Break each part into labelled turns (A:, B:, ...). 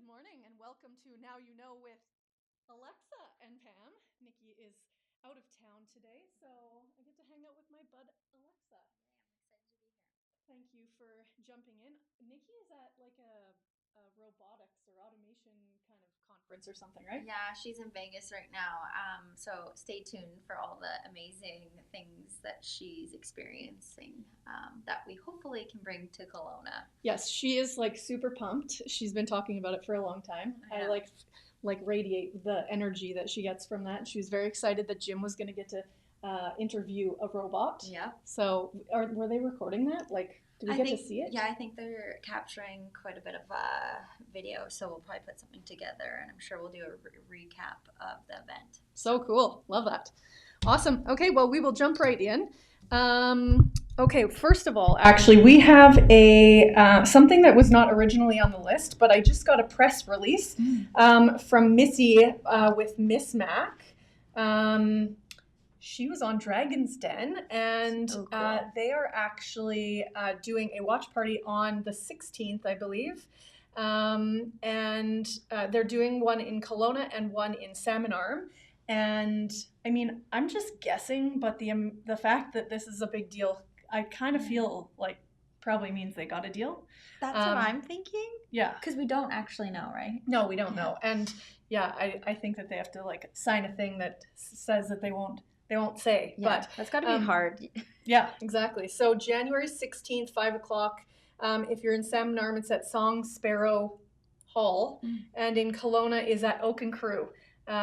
A: Good morning and welcome to Now You Know with Alexa and Pam. Nikki is out of town today, so I get to hang out with my bud Alexa.
B: I'm excited to be here.
A: Thank you for jumping in. Nikki is at like a robotics or automation kind of conference or something, right?
B: Yeah, she's in Vegas right now. So stay tuned for all the amazing things that she's experiencing that we hopefully can bring to Kelowna.
A: Yes, she is like super pumped. She's been talking about it for a long time.
B: Yeah.
A: I like radiate the energy that she gets from that. She was very excited that Jim was going to get to interview a robot.
B: Yeah.
A: So were they recording that? Like, do we get to see it?
B: Yeah, I think they're capturing quite a bit of video, so we'll probably put something together, and I'm sure we'll do a recap of the event.
A: So cool. Love that. Awesome. Okay, well, we will jump right in. Okay, first of all, actually, we have a something that was not originally on the list, but I just got a press release from Missy with Miss Mac. She was on Dragon's Den, and they are actually doing a watch party on the 16th, I believe. And they're doing one in Kelowna and one in Salmon Arm. And I mean, I'm just guessing, but the fact that this is a big deal, I kind of feel like probably means they got a deal.
B: That's what I'm thinking.
A: Yeah.
B: Because we don't actually know, right?
A: No, we don't know. And yeah, I think that they have to like sign a thing that says that they won't say.
B: Yeah,
A: but
B: that's got to be hard.
A: Yeah, exactly. So January 16th, 5 o'clock. If you're in Salmon Arm, it's at Song Sparrow Hall. And in Kelowna is at Oak and Crew.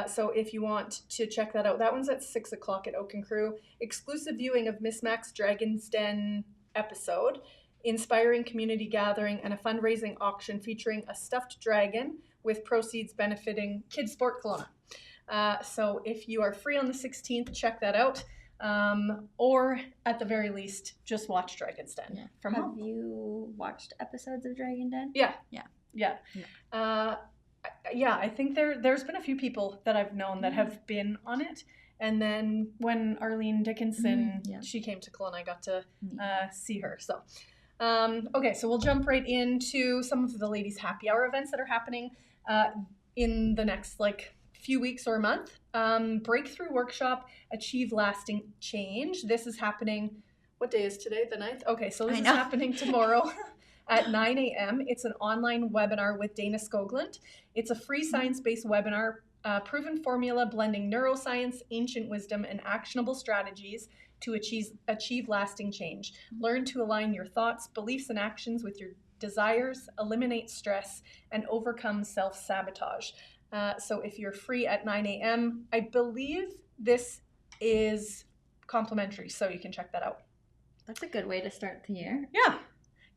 A: So if you want to check that out, that one's at 6 o'clock at Oak and Crew. Exclusive viewing of Miss Mac's Dragon's Den episode, inspiring community gathering, and a fundraising auction featuring a stuffed dragon with proceeds benefiting Kids Sport Kelowna. So if you are free on the 16th, check that out. Or at the very least, just watch Dragon's Den from home.
B: Have you watched episodes of Dragon Den?
A: Yeah. I think there's been a few people that I've known that have been on it. And then when Arlene Dickinson, she came to Kelowna, I got to see her. So, okay, so we'll jump right into some of the ladies' happy hour events that are happening in the next few weeks or a month. Breakthrough workshop, Achieve Lasting Change. This is happening, what day is today? The 9th? Okay, so this is happening tomorrow at 9 a.m. It's an online webinar with Dana Skoglund. It's a free science-based webinar, proven formula blending neuroscience, ancient wisdom, and actionable strategies to achieve lasting change. Learn to align your thoughts, beliefs, and actions with your desires, eliminate stress, and overcome self-sabotage. So if you're free at 9 a.m., I believe this is complimentary, so you can check that out.
B: That's a good way to start the year.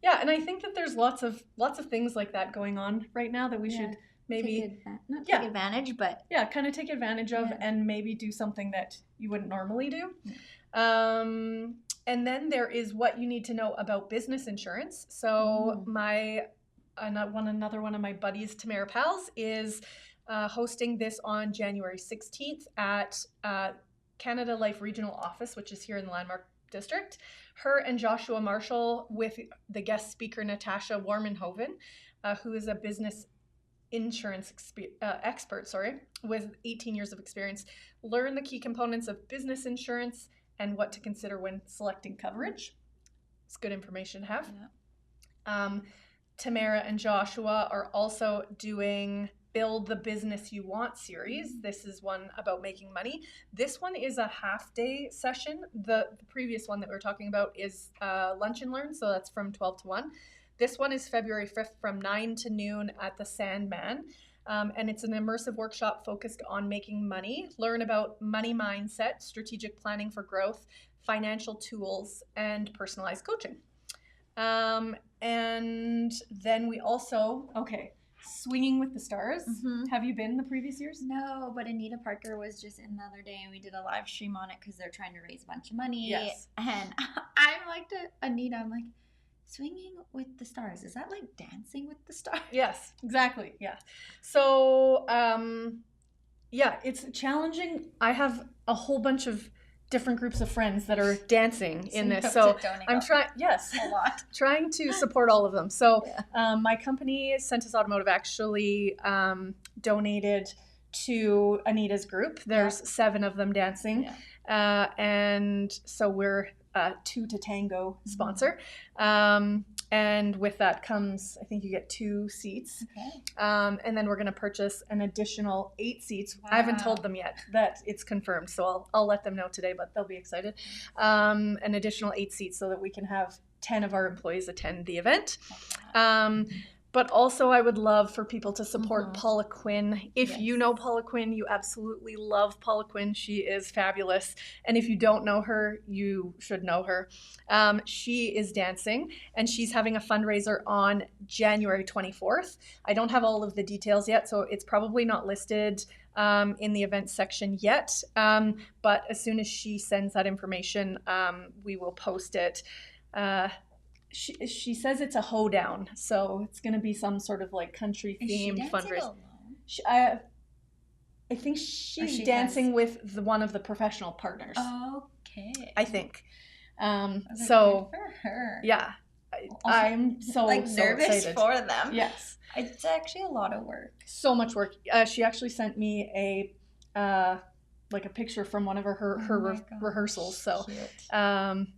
A: Yeah, and I think that there's lots of things like that going on right now that we should maybe
B: take advantage, but
A: kind of take advantage of and maybe do something that you wouldn't normally do. And then there is what you need to know about business insurance. So another one of my buddies, Tamara Pals, is hosting this on January 16th at Canada Life Regional Office, which is here in the Landmark District. Her and Joshua Marshall with the guest speaker Natasha Warmenhoven, who is a business insurance expert, with 18 years of experience. Learn the key components of business insurance and what to consider when selecting coverage. It's good information to have. Tamara and Joshua are also doing Build the Business You Want series. This is one about making money. This one is a half-day session. The previous one that we were talking about is Lunch and Learn, so that's from 12 to 1. This one is February 5th from 9 to noon at the Sandman. And it's an immersive workshop focused on making money. Learn about money mindset, strategic planning for growth, financial tools, and personalized coaching. And then we also, Swinging with the Stars. Have you been the previous years?
B: No, but Anita Parker was just in the other day and we did a live stream on it because they're trying to raise a bunch of money.
A: Yes.
B: And I'm like to Anita, I'm like, Swinging with the Stars, is that like Dancing with the Stars?
A: Yes, exactly. Yeah. So, it's challenging. I have a whole bunch of different groups of friends that are dancing in
B: you
A: this.
B: have
A: So
B: to donate
A: I'm trying, yes,
B: a lot.
A: trying to support all of them. So my company, Centus Automotive, actually donated to Anita's group. There's 7 of them dancing. And so we're a 2 to Tango sponsor. And with that comes, I think you get 2 seats.
B: Okay.
A: And then we're going to purchase an additional 8 seats. Wow. I haven't told them yet that it's confirmed, so I'll let them know today, but they'll be excited. An additional 8 seats so that we can have 10 of our employees attend the event. But also I would love for people to support Paula Quinn. If you know Paula Quinn, you absolutely love Paula Quinn. She is fabulous. And if you don't know her, you should know her. She is dancing, and she's having a fundraiser on January 24th. I don't have all of the details yet, so it's probably not listed in the event section yet. But as soon as she sends that information, we will post it. She says it's a hoedown, so it's going to be some sort of like country themed fundraiser. I think she's dancing with one of the professional partners.
B: Okay.
A: I think.
B: So good for her.
A: Yeah, I'm so
B: nervous
A: excited
B: for them.
A: Yes,
B: it's actually a lot of work.
A: So much work. She actually sent me a picture from one of her rehearsals. So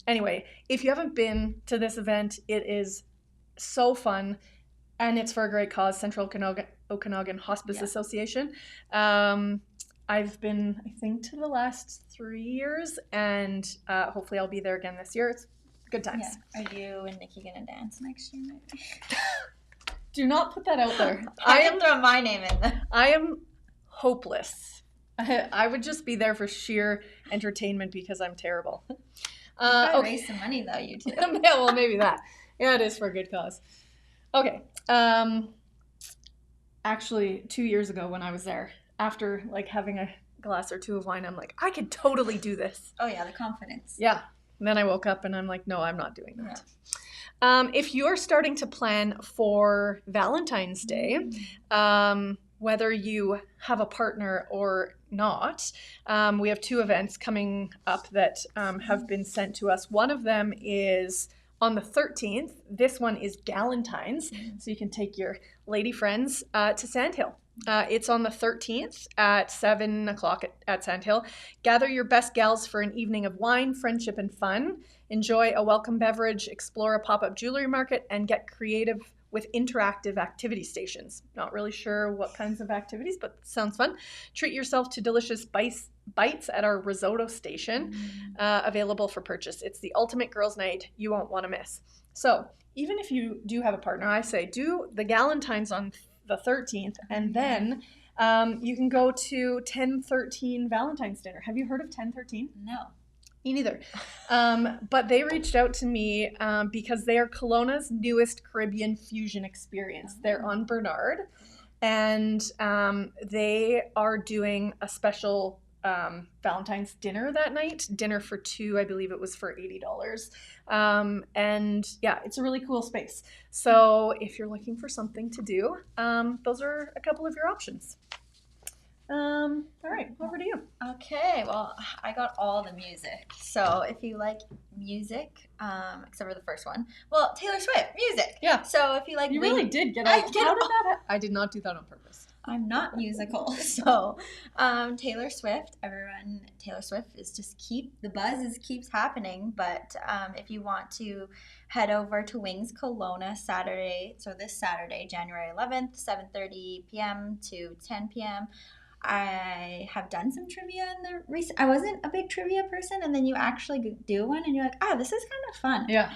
A: anyway, if you haven't been to this event, it is so fun, and it's for a great cause, Central Okanagan Hospice Association. I've been, I think, to the last 3 years, and hopefully I'll be there again this year. It's good times.
B: Yeah. Are you and Nikki gonna dance next year? Maybe?
A: Do not put that out there.
B: I am throwing my name in there.
A: I am hopeless. I would just be there for sheer entertainment because I'm terrible.
B: Raise some money though, you two.
A: Yeah, well, maybe that. Yeah, it is for a good cause. Okay. Actually, 2 years ago when I was there, after having a glass or 2 of wine, I'm like, I could totally do this.
B: Oh yeah, the confidence.
A: Yeah. And then I woke up and I'm like, no, I'm not doing that. Yeah. If you're starting to plan for Valentine's Day, whether you have a partner or not, we have 2 events coming up that have been sent to us. One of them is on the 13th. This one is Galentine's, so you can take your lady friends to Sandhill. It's on the 13th at 7 o'clock at Sandhill. Gather your best gals for an evening of wine, friendship, and fun. Enjoy a welcome beverage, explore a pop-up jewelry market, and get creative with interactive activity stations. Not really sure what kinds of activities, but sounds fun. Treat yourself to delicious bites at our risotto station, available for purchase. It's the ultimate girls' night you won't want to miss. So even if you do have a partner, I say do the Galentine's on the 13th, and then you can go to 1013 Valentine's dinner. Have you heard of 1013?
B: No.
A: Me neither. But they reached out to me because they are Kelowna's newest Caribbean fusion experience. They're on Bernard, and they are doing a special Valentine's dinner that night. Dinner for 2, I believe it was for $80. And yeah, it's a really cool space. So if you're looking for something to do, those are a couple of your options. All right, over to you.
B: Okay, well, I got all the music. So if you like music, except for the first one, well, Taylor Swift, music.
A: Yeah.
B: So if you like,
A: you really did get out. I did not do that on purpose.
B: I'm not musical, so Taylor Swift. Everyone, Taylor Swift is the buzz keeps happening. But if you want to head over to Wings Kelowna Saturday, so this Saturday, January 11th, 7:30 p.m. to 10 p.m. I have done some trivia in the recent. I wasn't a big trivia person, and then you actually do one, and you're like, this is kind of fun.
A: Yeah.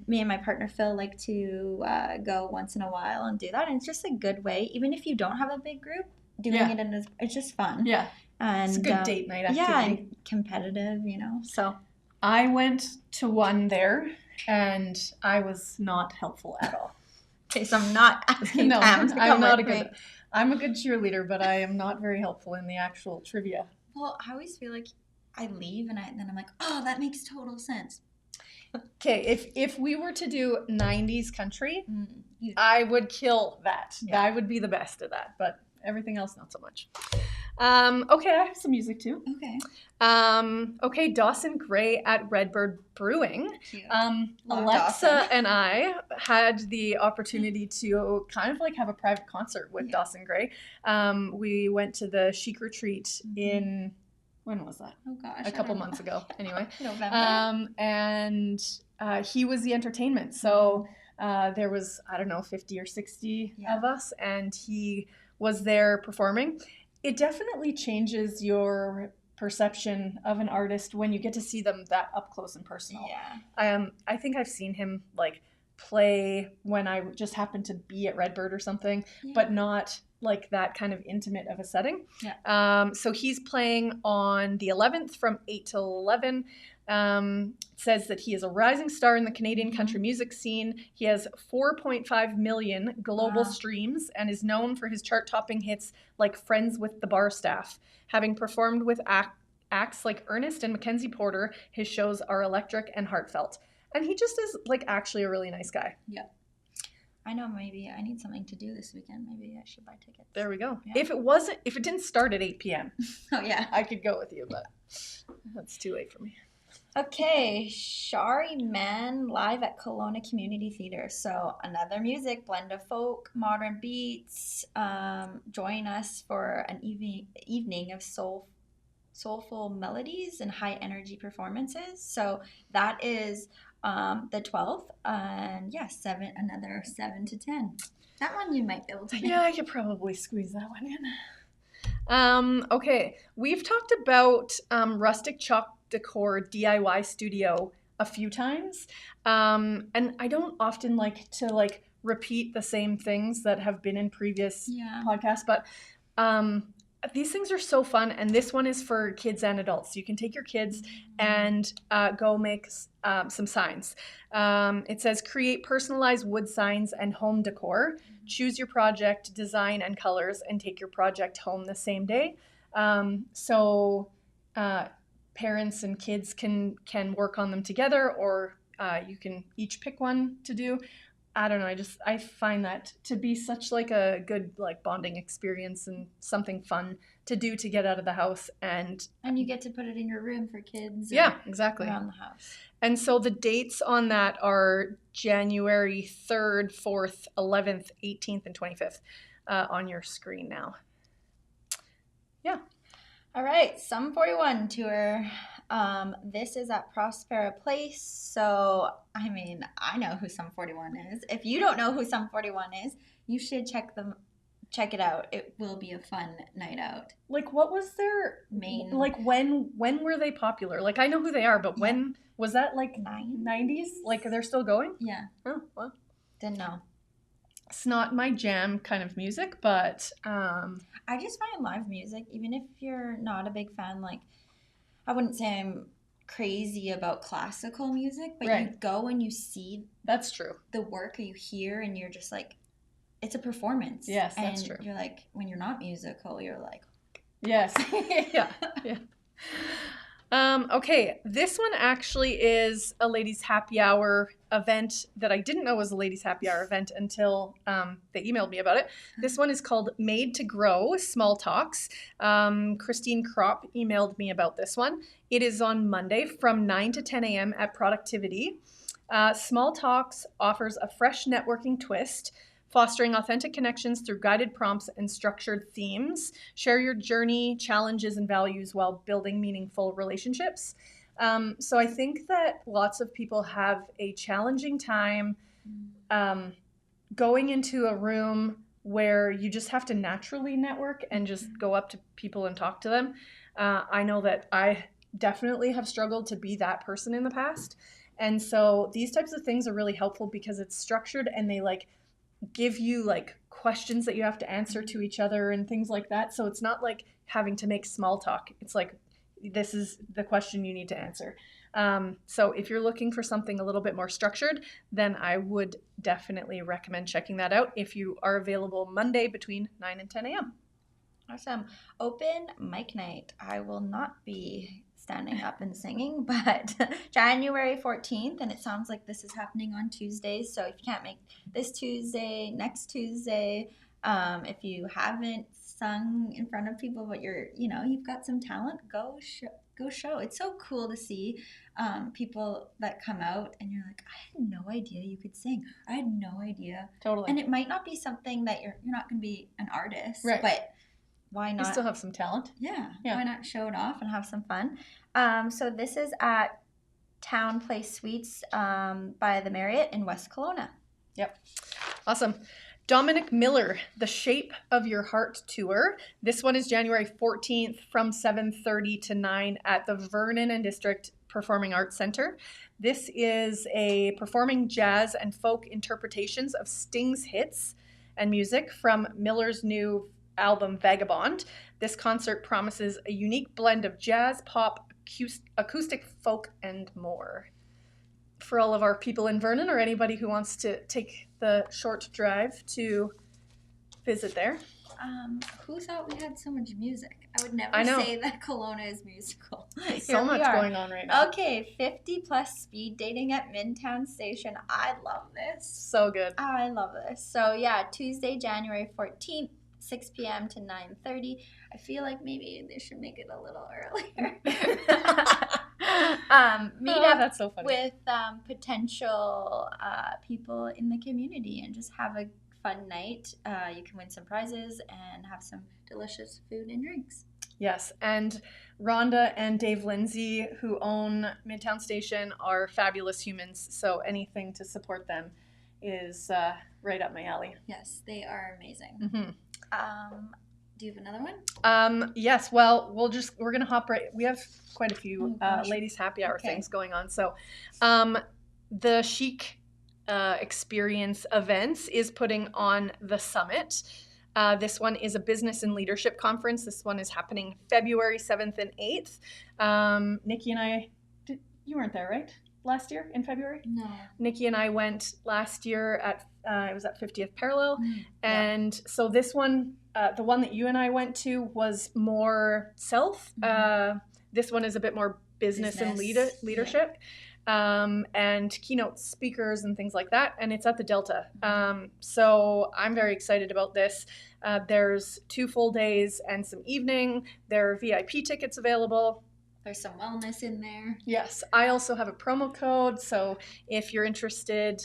B: Me and my partner Phil like to go once in a while and do that, and it's just a good way, even if you don't have a big group, doing it it's just fun.
A: Yeah. And it's a good date night activity.
B: Yeah, and competitive, So
A: I went to one there, and I was not helpful at all.
B: Okay, so I'm not asking Pam to come
A: I'm not
B: with me.
A: I'm a good cheerleader, but I am not very helpful in the actual trivia.
B: Well, I always feel like I leave and then I'm like, that makes total sense.
A: Okay, if we were to do 90s country, I would kill that. Yeah. I would be the best at that, but everything else, not so much. Okay, I have some music too.
B: Okay.
A: Okay, Dawson Gray at Redbird Brewing.
B: Cute.
A: Alexa
B: Dawson.
A: and I had the opportunity to kind of like have a private concert with Dawson Gray. We went to the Chic Retreat in, when was that?
B: Oh gosh.
A: A couple months ago, anyway.
B: November.
A: And he was the entertainment. So there was, I don't know, 50 or 60 of us, and he was there performing. It definitely changes your perception of an artist when you get to see them that up close and personal.
B: Yeah.
A: I think I've seen him like play when I just happened to be at Redbird or something, but not like that kind of intimate of a setting.
B: Yeah.
A: So he's playing on the 11th from 8 till 11. Says that he is a rising star in the Canadian country music scene. He has 4.5 million global streams and is known for his chart-topping hits like Friends with the Bar Staff. Having performed with acts like Ernest and Mackenzie Porter, his shows are electric and heartfelt. And he just is like actually a really nice guy.
B: Yeah. I know, maybe I need something to do this weekend. Maybe I should buy tickets.
A: There we go.
B: Yeah.
A: If it didn't start at 8 p.m.
B: Oh yeah.
A: I could go with you, but that's too late for me.
B: Okay, Shari Man live at Kelowna Community Theatre. So another music, blend of folk, modern beats. Join us for an evening of soulful melodies and high energy performances. So that is the 12th, and another 7 to 10. That one you might be able to make.
A: Yeah, I could probably squeeze that one in. Okay, we've talked about rustic chalk decor DIY studio a few times, and I don't often like to like repeat the same things that have been in previous podcasts, but these things are so fun, and this one is for kids and adults. You can take your kids and go make some signs. It says create personalized wood signs and home decor. Choose your project, design, and colors, and take your project home the same day. So parents and kids can work on them together, or you can each pick one to do. I don't know. I find that to be such like a good like bonding experience and something fun to do to get out of the house, and
B: you get to put it in your room for kids.
A: Yeah, exactly.
B: Around the house. And
A: so the dates on that are January 3rd, 4th, 11th, 18th, and 25th on your screen now. Yeah.
B: All right, Sum 41 tour. This is at Prospera Place. So, I mean, I know who Sum 41 is. If you don't know who Sum 41 is, you should check it out. It will be a fun night out.
A: Like, what was their
B: main?
A: Like, when were they popular? Like, I know who they are, but when was that? Like 90s? Like, they're still going?
B: Yeah.
A: Oh, well.
B: Didn't know.
A: It's not my jam kind of music, but
B: I just find live music, even if you're not a big fan, like I wouldn't say I'm crazy about classical music, but you go and you see
A: that's true
B: the work, or you hear, and you're just like, it's a performance.
A: Yes, that's true.
B: You're like, when you're not musical, you're like,
A: yes. yeah. Okay, this one actually is a ladies' happy hour event that I didn't know was a ladies' happy hour event until they emailed me about it. This one is called Made to Grow Small Talks. Christine Kropp emailed me about this one. It is on Monday from 9 to 10 a.m. at Productivity. Small Talks offers a fresh networking twist, fostering authentic connections through guided prompts and structured themes. Share your journey, challenges, and values while building meaningful relationships. So I think that lots of people have a challenging time going into a room where you just have to naturally network and just go up to people and talk to them. I know that I definitely have struggled to be that person in the past. And so these types of things are really helpful because it's structured, and they like give you like questions that you have to answer to each other and things like that. So it's not like having to make small talk. It's like, this is the question you need to answer. So if you're looking for something a little bit more structured, then I would definitely recommend checking that out if you are available Monday between 9 and 10 a.m.
B: Awesome. Open mic night. I will not be standing up and singing, but January 14th, and it sounds like this is happening on Tuesdays. So if you can't make this Tuesday, next Tuesday, If you haven't sung in front of people, but you've got some talent, go show. It's so cool to see people that come out and you're like, I had no idea you could sing. I had no idea.
A: Totally.
B: And it might not be something that you're not going to be an artist,
A: right.
B: but why not?
A: You still have some talent.
B: Yeah. Why not show it off and have some fun? So this is at Town Place Suites by the Marriott in West Kelowna.
A: Yep. Awesome. Dominic Miller, The Shape of Your Heart Tour. This one is January 14th from 7:30 to 9 at the Vernon and District Performing Arts Center. This is a performing jazz and folk interpretations of Sting's hits and music from Miller's new album Vagabond. This concert promises a unique blend of jazz, pop, acoustic, folk, and more. For all of our people in Vernon or anybody who wants to take the short drive to visit there.
B: Who thought we had so much music? I would never say that Kelowna is musical.
A: So much going on right now.
B: Okay, 50 plus speed dating at Midtown Station. I love this.
A: So good.
B: I love this. So yeah, Tuesday, January 14th, 6 p.m. to 9:30. I feel like maybe they should make it a little earlier. Meet up
A: that's so funny.
B: with potential people in the community and just have a fun night. You can win some prizes and have some delicious food and drinks.
A: Yes, and Rhonda and Dave Lindsay, who own Midtown Station, are fabulous humans, so anything to support them is right up my alley.
B: Yes, they are amazing.
A: Mm-hmm.
B: Do you have another one?
A: Yes, well, we're gonna hop right, we have quite a few ladies happy hour things going on. So the Chic Experience Events is putting on the Summit. This one is a business and leadership conference. This one is happening February 7th and 8th. Nikki and I, you weren't there, right? Last year in February?
B: No.
A: Nikki and I went last year it was at 50th Parallel. And so this one, the one that you and I went to was more self. This one is a bit more business. And leadership. And keynote speakers and things like that. And it's at the Delta. So I'm very excited about this. There's 2 full days and some evening. There are VIP tickets available.
B: There's some wellness in there.
A: Yes. I also have a promo code. So if you're interested,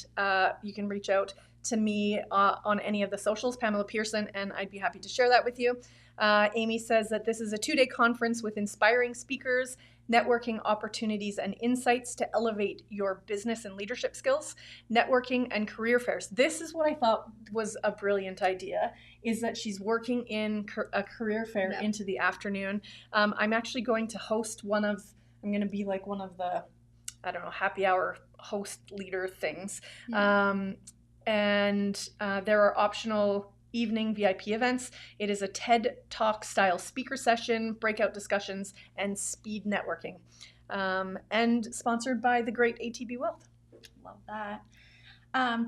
A: you can reach out to me on any of the socials, Pamela Pearson, and I'd be happy to share that with you. Amy says that this is a 2-day conference with inspiring speakers, networking opportunities and insights to elevate your business and leadership skills, networking and career fairs. This is what I thought was a brilliant idea, is that she's working in a career fair into the afternoon. I'm actually going to host I'm going to be like one of the, happy hour host leader things. And there are optional evening VIP events. It is a TED Talk style speaker session, breakout discussions, and speed networking. And sponsored by the great ATB Wealth.
B: Love that.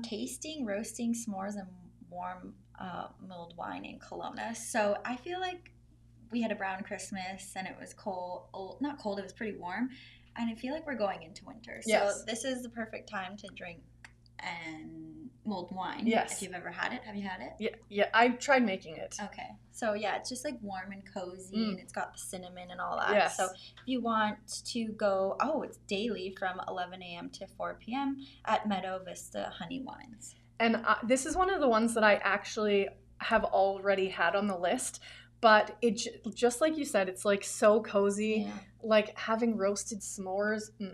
B: Tasting, roasting, s'mores, and warm mulled wine in Kelowna. So I feel like we had a brown Christmas and it was cold. Not cold, it was pretty warm. And I feel like we're going into winter. So this is the perfect time to drink and mulled wine.
A: Yes.
B: If you've ever had it. Have you had it?
A: Yeah, I've tried making it.
B: Okay. So yeah, it's just like warm and cozy and it's got the cinnamon and all that.
A: Yes.
B: So if you want to go, it's daily from 11 a.m. to 4 p.m. at Meadow Vista Honey Wines.
A: And this is one of the ones that I actually have already had on the list. But it just like you said, it's like so cozy, like having roasted s'mores.
B: Yeah,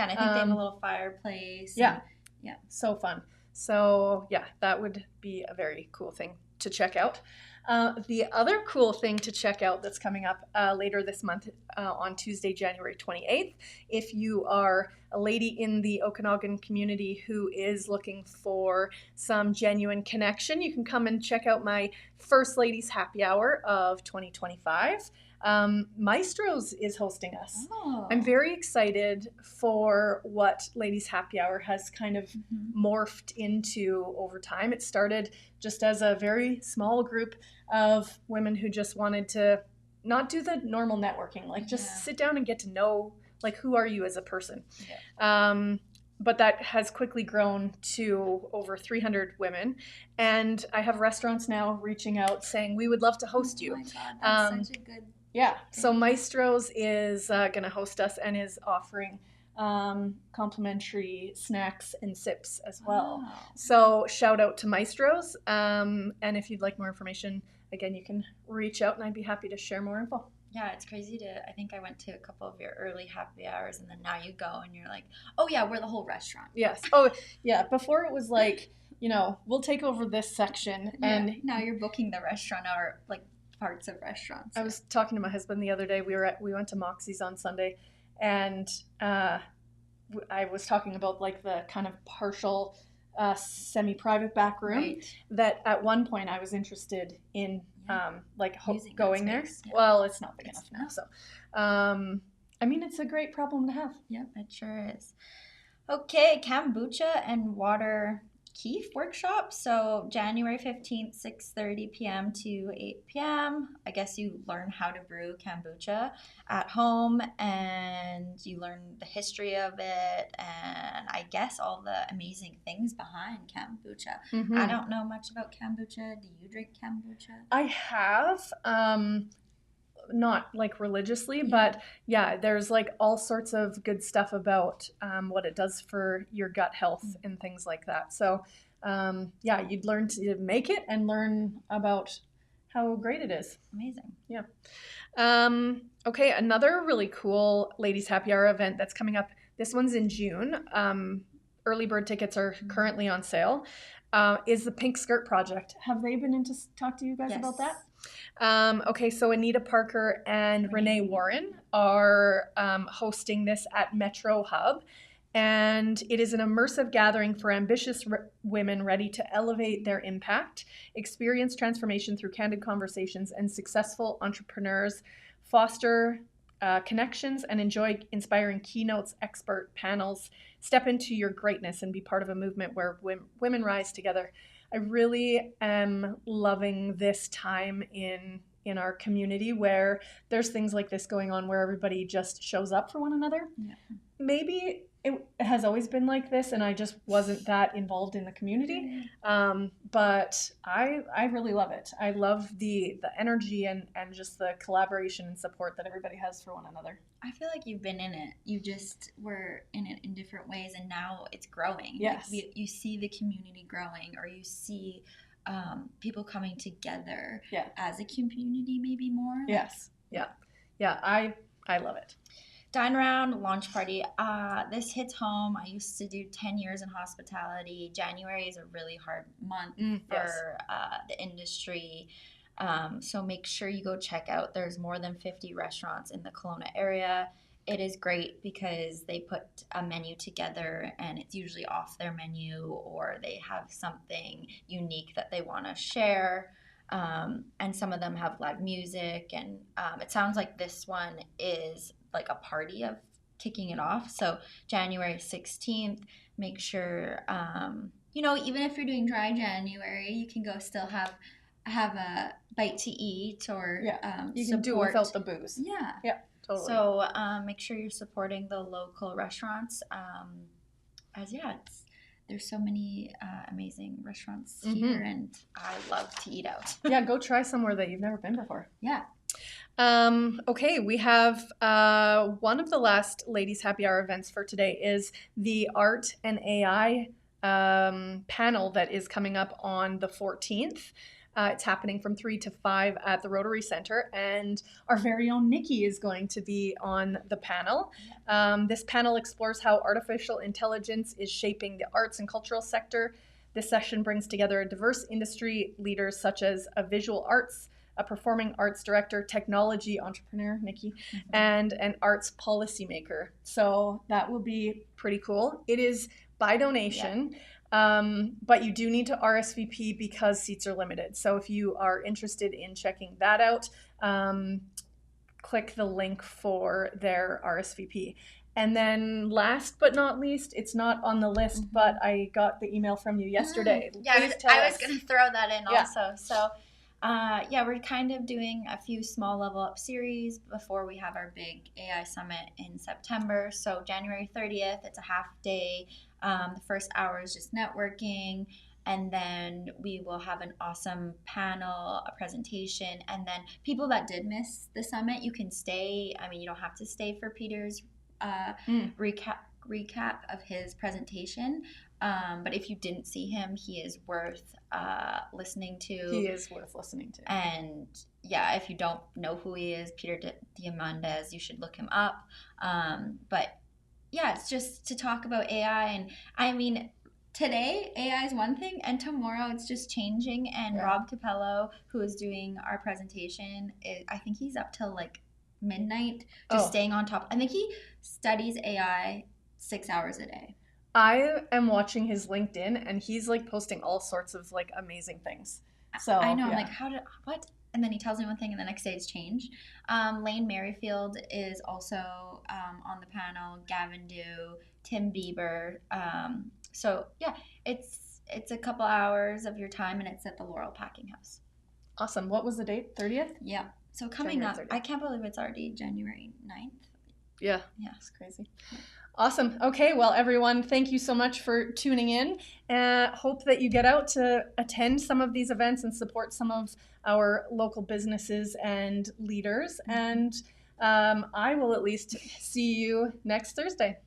B: and I think they have a little fireplace.
A: Yeah. Yeah, so fun. So yeah, that would be a very cool thing to check out. The other cool thing to check out that's coming up later this month on Tuesday, January 28th, if you are a lady in the Okanagan community who is looking for some genuine connection, you can come and check out my First Ladies Happy Hour of 2025. Maestro's is hosting us. I'm very excited for what Ladies Happy Hour has kind of morphed into over time. It started just as a very small group of women who just wanted to not do the normal networking, like just sit down and get to know, like, who are you as a person? but that has quickly grown to over 300 women. And I have restaurants now reaching out saying, we would love to host you.
B: Oh my God, that's such a good...
A: Yeah, so Maestro's is going to host us and is offering complimentary snacks and sips as well.
B: Wow.
A: So shout out to Maestro's. And if you'd like more information, again, you can reach out and I'd be happy to share more info.
B: Yeah, it's crazy I think I went to a couple of your early happy hours and then now you go and you're like, oh yeah, we're the whole restaurant.
A: Yes. Oh yeah, before it was like, we'll take over this section. And
B: now you're booking the restaurant or like parts of restaurants.
A: I was talking to my husband the other day. We went to Moxie's on Sunday, and I was talking about like the kind of partial semi-private back room, right, that at one point I was interested in going there. Yeah. Well, it's not big enough now, so I mean, it's a great problem to have.
B: Yep, it sure is. Okay, kombucha and water Keef workshop. So January 15th, 6:30 p.m. to 8 p.m. I guess you learn how to brew kombucha at home and you learn the history of it and I guess all the amazing things behind kombucha. Mm-hmm. I don't know much about kombucha. Do you drink kombucha?
A: I have. Not like religiously, but yeah, there's like all sorts of good stuff about what it does for your gut health and things like that. So yeah, you'd learn to make it and learn about how great it is.
B: Amazing.
A: Yeah. Okay, another really cool ladies happy hour event that's coming up. This one's in June. Early bird tickets are currently on sale. Is the Pink Skirt Project. Have they been in to talk to you guys about that? Okay, so Anita Parker and Renee Warren are hosting this at Metro Hub, and it is an immersive gathering for ambitious women ready to elevate their impact, experience transformation through candid conversations, and successful entrepreneurs foster connections and enjoy inspiring keynotes, expert panels, step into your greatness and be part of a movement where women rise together. I really am loving this time in our community where there's things like this going on where everybody just shows up for one another. Yeah. Maybe it has always been like this and I just wasn't that involved in the community. But I really love it. I love the energy and just the collaboration and support that everybody has for one another.
B: I feel like you've been in it. You just were in it in different ways and now it's growing.
A: Yes.
B: Like you see the community growing or you see people coming together as a community maybe more.
A: Yes. Yeah. Yeah. I love it.
B: Dine Around launch party. This hits home. I used to do 10 years in hospitality. January is a really hard month for the industry. So make sure you go check out. There's more than 50 restaurants in the Kelowna area. It is great because they put a menu together and it's usually off their menu or they have something unique that they want to share. And some of them have live music and it sounds like this one is like a party of kicking it off. So January 16th, make sure, even if you're doing dry January, you can go still have a bite to eat or
A: you can do it without the booze.
B: Yeah.
A: Yeah, totally.
B: So make sure you're supporting the local restaurants there's so many amazing restaurants here and I love to eat out.
A: Yeah, go try somewhere that you've never been before.
B: Yeah.
A: Okay, we have one of the last ladies happy hour events for today is the art and AI panel that is coming up on the 14th. It's happening from 3 to 5 at the Rotary Center, and our very own Nikki is going to be on the panel. This panel explores how artificial intelligence is shaping the arts and cultural sector. This session brings together diverse industry leaders such as a visual arts, a performing arts director, technology entrepreneur, Nikki, and an arts policymaker. So that will be pretty cool. It is by donation. Yeah. But you do need to RSVP because seats are limited. So if you are interested in checking that out, click the link for their RSVP. And then last but not least, it's not on the list, but I got the email from you yesterday.
B: Yeah, I was going to throw that in also. So Yeah, we're kind of doing a few small level up series before we have our big AI summit in September. So January 30th, it's a half day. The first hour is just networking. And then we will have an awesome panel, a presentation. And then people that did miss the summit, you can stay. I mean, you don't have to stay for Peter's recap of his presentation. But if you didn't see him, he is worth listening to.
A: He is worth listening to.
B: And yeah, if you don't know who he is, Peter Diamandis, you should look him up. But yeah, it's just to talk about AI. And I mean, today AI is one thing, and tomorrow it's just changing. And Rob Capello, who is doing our presentation, I think he's up till like midnight, just staying on top. I think he studies AI 6 hours a day.
A: I am watching his LinkedIn, and he's like posting all sorts of like amazing things. So
B: I know, I'm like, what? And then he tells me one thing, and the next day it's changed. Lane Merrifield is also on the panel. Gavin Dew, Tim Bieber. So yeah, it's a couple hours of your time, and it's at the Laurel Packing House.
A: Awesome. What was the date? 30th?
B: Yeah. So coming
A: January
B: up,
A: 30th.
B: I can't believe it's already January 9th.
A: Yeah.
B: Yeah.
A: It's crazy. Awesome. Okay, well, everyone, thank you so much for tuning in. Hope that you get out to attend some of these events and support some of our local businesses and leaders. And I will at least see you next Thursday.